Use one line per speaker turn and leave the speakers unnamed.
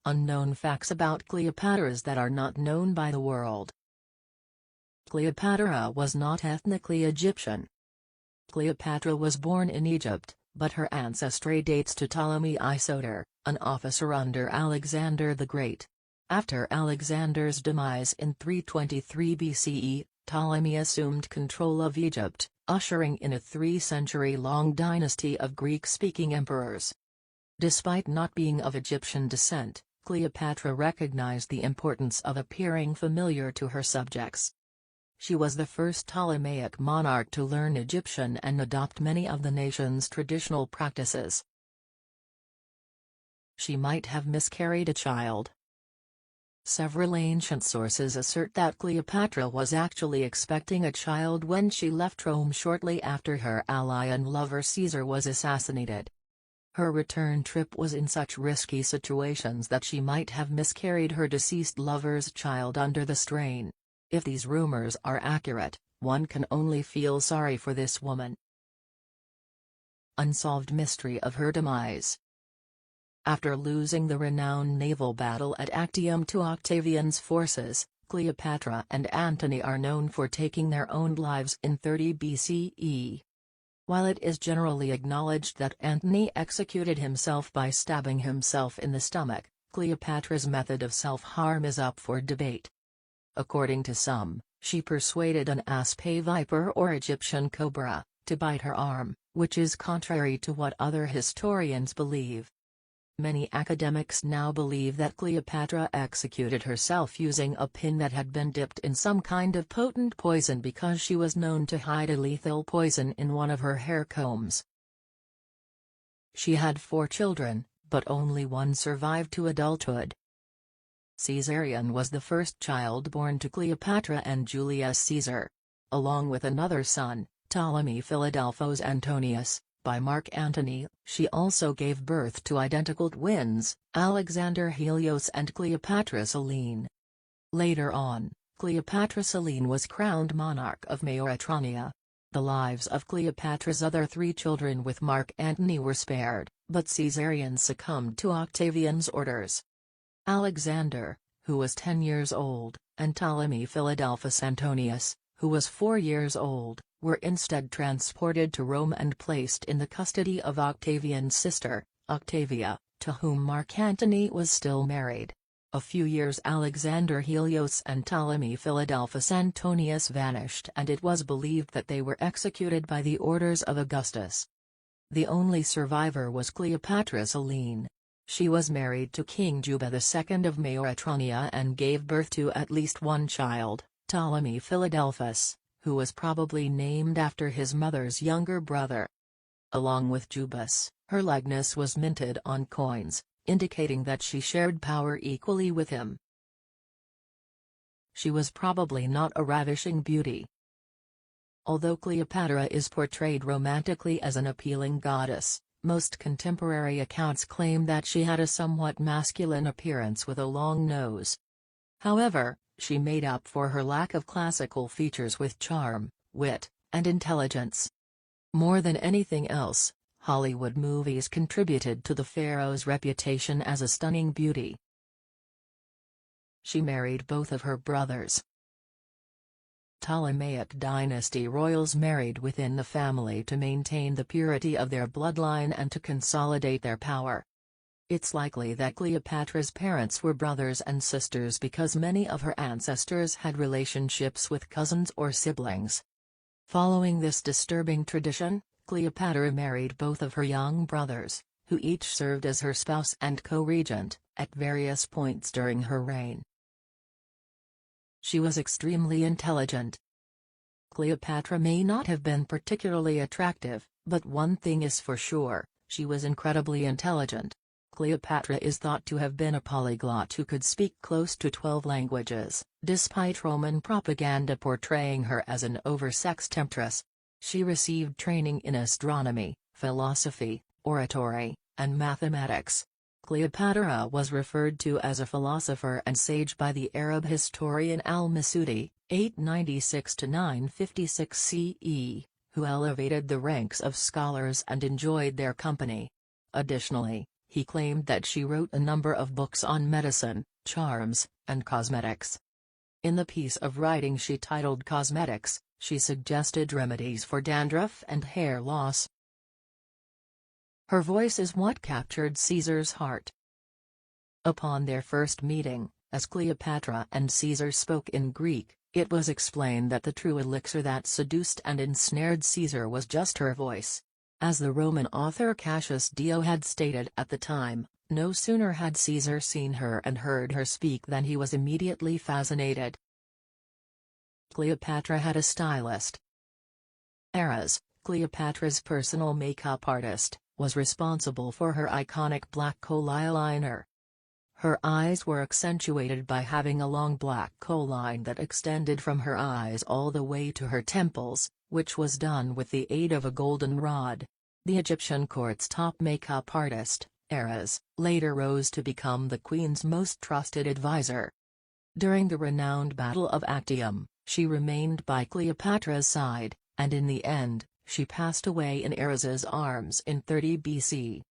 Unknown facts about Cleopatras that are not known by the world. Cleopatra was not ethnically Egyptian. Cleopatra was born in Egypt, but her ancestry dates to Ptolemy Isoter, an officer under Alexander the Great. After Alexander's demise in 323 BCE, Ptolemy assumed control of Egypt, ushering in a 3-century-long dynasty of Greek-speaking emperors. Despite not being of Egyptian descent, Cleopatra recognized the importance of appearing familiar to her subjects. She was the first Ptolemaic monarch to learn Egyptian and adopt many of the nation's traditional practices. She might have miscarried a child. Several ancient sources assert that Cleopatra was actually expecting a child when she left Rome shortly after her ally and lover Caesar was assassinated. Her return trip was in such risky situations that she might have miscarried her deceased lover's child under the strain. If these rumors are accurate, one can only feel sorry for this woman. Unsolved mystery of her demise. After losing the renowned naval battle at Actium to Octavian's forces, Cleopatra and Antony are known for taking their own lives in 30 BCE. While it is generally acknowledged that Antony executed himself by stabbing himself in the stomach, Cleopatra's method of self-harm is up for debate. According to some, she persuaded an asp viper or Egyptian cobra to bite her arm, which is contrary to what other historians believe. Many academics now believe that Cleopatra executed herself using a pin that had been dipped in some kind of potent poison because she was known to hide a lethal poison in one of her hair combs. She had 4 children, but only one survived to adulthood. Caesarion was the first child born to Cleopatra and Julius Caesar. Along with another son, Ptolemy Philadelphus Antonius, by Mark Antony, she also gave birth to identical twins, Alexander Helios and Cleopatra Selene. Later on, Cleopatra Selene was crowned monarch of Mauretania. The lives of Cleopatra's other 3 children with Mark Antony were spared, but Caesarion succumbed to Octavian's orders. Alexander, who was 10 years old, and Ptolemy Philadelphus Antonius, who was 4 years old, were instead transported to Rome and placed in the custody of Octavian's sister, Octavia, to whom Mark Antony was still married. A few years Alexander Helios and Ptolemy Philadelphus Antonius vanished and it was believed that they were executed by the orders of Augustus. The only survivor was Cleopatra Selene. She was married to King Juba II of Mauretania and gave birth to at least one child, Ptolemy Philadelphus, who was probably named after his mother's younger brother. Along with Jubas, her likeness was minted on coins, indicating that she shared power equally with him. She was probably not a ravishing beauty. Although Cleopatra is portrayed romantically as an appealing goddess, most contemporary accounts claim that she had a somewhat masculine appearance with a long nose. However, she made up for her lack of classical features with charm, wit, and intelligence. More than anything else, Hollywood movies contributed to the pharaoh's reputation as a stunning beauty. She married both of her brothers. Ptolemaic dynasty royals married within the family to maintain the purity of their bloodline and to consolidate their power. It's likely that Cleopatra's parents were brothers and sisters because many of her ancestors had relationships with cousins or siblings. Following this disturbing tradition, Cleopatra married both of her young brothers, who each served as her spouse and co-regent, at various points during her reign. She was extremely intelligent. Cleopatra may not have been particularly attractive, but one thing is for sure, she was incredibly intelligent. Cleopatra is thought to have been a polyglot who could speak close to 12 languages, despite Roman propaganda portraying her as an oversexed temptress. She received training in astronomy, philosophy, oratory, and mathematics. Cleopatra was referred to as a philosopher and sage by the Arab historian al-Masudi, 896–956 CE, who elevated the ranks of scholars and enjoyed their company. Additionally, he claimed that she wrote a number of books on medicine, charms, and cosmetics. In the piece of writing she titled Cosmetics, she suggested remedies for dandruff and hair loss. Her voice is what captured Caesar's heart. Upon their first meeting, as Cleopatra and Caesar spoke in Greek, it was explained that the true elixir that seduced and ensnared Caesar was just her voice. As the Roman author Cassius Dio had stated at the time, no sooner had Caesar seen her and heard her speak than he was immediately fascinated. Cleopatra had a stylist. Eras, Cleopatra's personal makeup artist, was responsible for her iconic black kohl eyeliner. Her eyes were accentuated by having a long black kohl line that extended from her eyes all the way to her temples, which was done with the aid of a golden rod. The Egyptian court's top makeup artist, Eras, later rose to become the queen's most trusted advisor. During the renowned Battle of Actium, she remained by Cleopatra's side, and in the end, she passed away in Eras's arms in 30 BC.